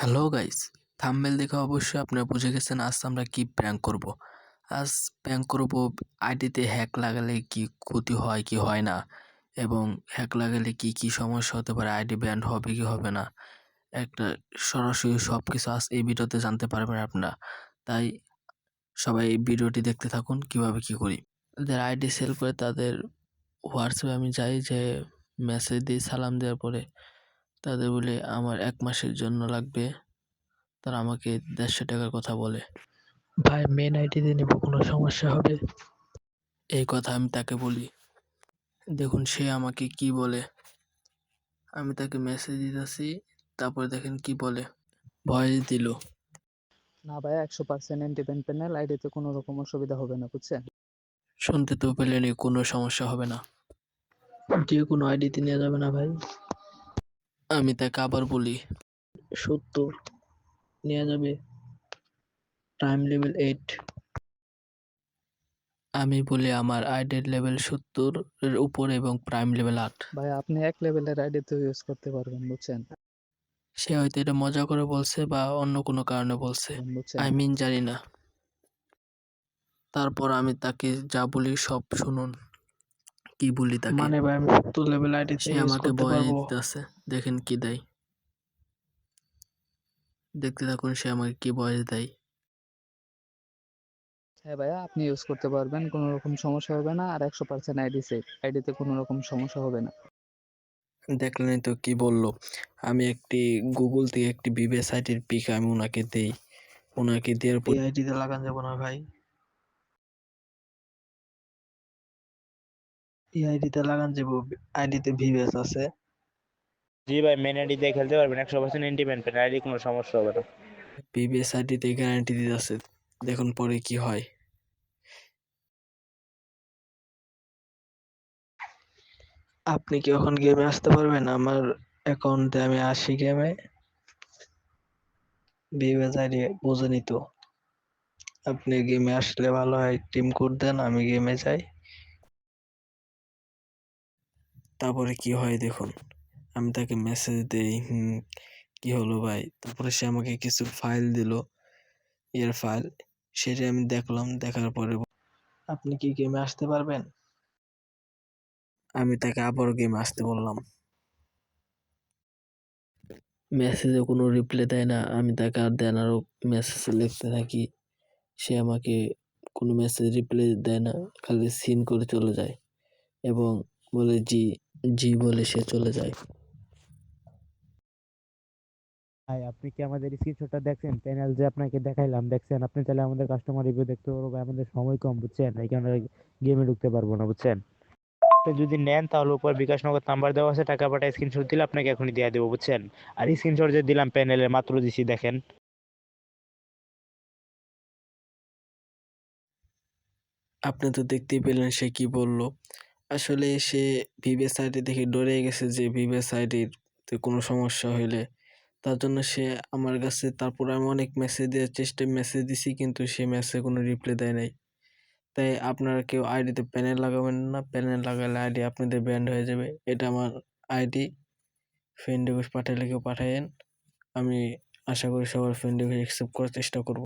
Hello guys, thumbnail দেখে অবশ্যই আপনারা বুঝে গেছেন আজ আমরা কি প্র্যাঙ্ক করব। আজ প্র্যাঙ্ক করব আইডিতে হ্যাক লাগালে কি ক্ষতি হয় কি হয় না, এবং হ্যাক লাগালে কি কি সমস্যা হতে পারে, আইডি ব্যান্ড হবে কি হবে না, একটা সরাসরি সব কিছু আজ এই ভিডিওতে জানতে পারবেন আপনারা। তাই সবাই এই ভিডিওটি দেখতে থাকুন কিভাবে কি করি। যাদের আইডি সেল করে তাদের হোয়াটসঅ্যাপে আমি যাই, যে মেসেজ দিই, সালাম দেওয়ার পরে তাদের বলি আমার 1 মাসের জন্য লাগবে। তারা আমাকে 150 টাকার কথা বলে। ভাই মেন আইডিতে নেব, কোনো সমস্যা হবে? এই কথা আমি তাকে বলি। দেখুন সে আমাকে কি বলে। আমি তাকে মেসেজ দিতেছি, তারপরে দেখেন কি বলে। ভয়েস দিল। না ভাইয়া 100% অ্যান্টি-ব্যান প্যানেল আইডিতে কোনো রকম অসুবিধা হবে না, বুঝছেন? শুনতে তো পেলেনই, কোনো সমস্যা হবে না। যে কোনো আইডিতে নেওয়া যাবে না ভাই। আমি তাকে আবার বলি 70 নেওয়া যাবে, প্রাইম লেভেল 8। আমি বলি আমার আইডির লেভেল 70 এর উপরে এবং প্রাইম লেভেল 8। ভাইয়া আপনি এক লেভেলের আইডিতে ইউজ করতে পারবেন, বুঝছেন? সে হয়তো এটা মজা করে বলছে বা অন্য কোনো কারণে বলছে, বুঝছেন? আই মিন জানি না। তারপর আমি তাকে যা বলি সব শুনুন। কি বলি তাকে, মানে ভাই আমি 70 লেভেল আইডিতে সে ইউজ আমাকে করতে ভয় পারবো? দিতেছে। দেখেন কি দেয়, দেখতে থাকুন সে আমাকে কি ভয়েস দেয়। হ্যাঁ ভাইয়া আপনি ইউজ করতে পারবেন, কোনো রকম সমস্যা হবে না। আর 100% আইডি সেফ, আইডিতে কোনো রকম সমস্যা হবে না। দেখলেনই তো কি বলল। আমি একটি গুগল থেকে একটি বিবে সাইটের পিক আমি ওনাকে দেই। ওনাকে দেওয়ার পর এই আইডিতে লাগান যাবো না ভাই, এই আইডিতে লাগান যাবো। আইডিতে ভিভেস আছে। জি ভাই, মেন আইডি দিয়ে খেলতে পারবেন, 100% ইন্ডিপেন্ডেন্ট আইডি, কোনো সমস্যা হবে না। বিবে সাইটটিতে গ্যারান্টি দিতেছে, দেখুন পরে কি হয়। আপনি কি এখন গেমে আসতে পারবেন? আমার অ্যাকাউন্টে আমি আসি গেমে। ভিভেস আইডি বুঝেনি তো। আপনি গেমে আসলে ভালো হয়, টিম কোড দেন, আমি গেমে যাই। তারপরে কি হয় দেখুন। আমি তাকে মেসেজ দেই, কি হলো ভাই। তারপরে সে আমাকে কিছু ফাইল দিল, এর ফাইল। সেটা আমি দেখলাম, দেখার পরে আপনি কি গেমে আসতে পারবেন? আমি তাকে আবার গেমে আসতে বললাম। মেসেজে কোনো রিপ্লাই দেয় না, আমি তাকে আর দেন আরও মেসেজ লিখতে থাকি। সে আমাকে কোনো মেসেজ রিপ্লাই দেয় না, খালি সিন করে চলে যায় এবং বলে জি জি বলে সে চলে যায়। ভাই আপনি কি আমাদের স্ক্রিনশটটা দেখছেন? প্যানেল যে আপনাকে দেখাইলাম, দেখছেন? আপনি চাইলে আমাদের কাস্টমার রিভিউ দেখতে পারবো ভাই, আমাদের সময় কম, বুঝছেন? এই কারণে গেমে ঢুকতে পারবো না, বুঝছেন? আপনি যদি নেন তাহলে উপর বিকাশ নগদ নাম্বার দেওয়া আছে, টাকা পাঠায় স্ক্রিনশট দিলে আপনাকে এখনই দিয়ে দেবো, বুঝছেন? আর স্ক্রিনশট যে দিলাম প্যানেলের মাত্র দিছি, দেখেন। আপনি তো দেখতেই পেলেন সে কি বলল। আসলে সে ভিভে সাইটে দেখে ডরে গেছে যে ভিভে সাইটের কোনো সমস্যা হইলে, তার জন্য সে আমার কাছে, তারপর আমি অনেক মেসেজ দেওয়ার চেষ্টা মেসেজ দিছি, কিন্তু সে মেসেজে কোনো রিপ্লাই দেয় নাই। তাই আপনারা কেউ আইডিতে প্যানেল লাগাবেন না, প্যানেল লাগালে আইডি আপনাদের ব্যান্ড হয়ে যাবে। এটা আমার আইডি, ফ্রেন্ড রিকোয়েস্ট পাঠাইলে কেউ পাঠায়েন। আমি আশা করি সবার ফ্রেন্ড রিকোয়েস্ট অ্যাকসেপ্ট করার চেষ্টা করব।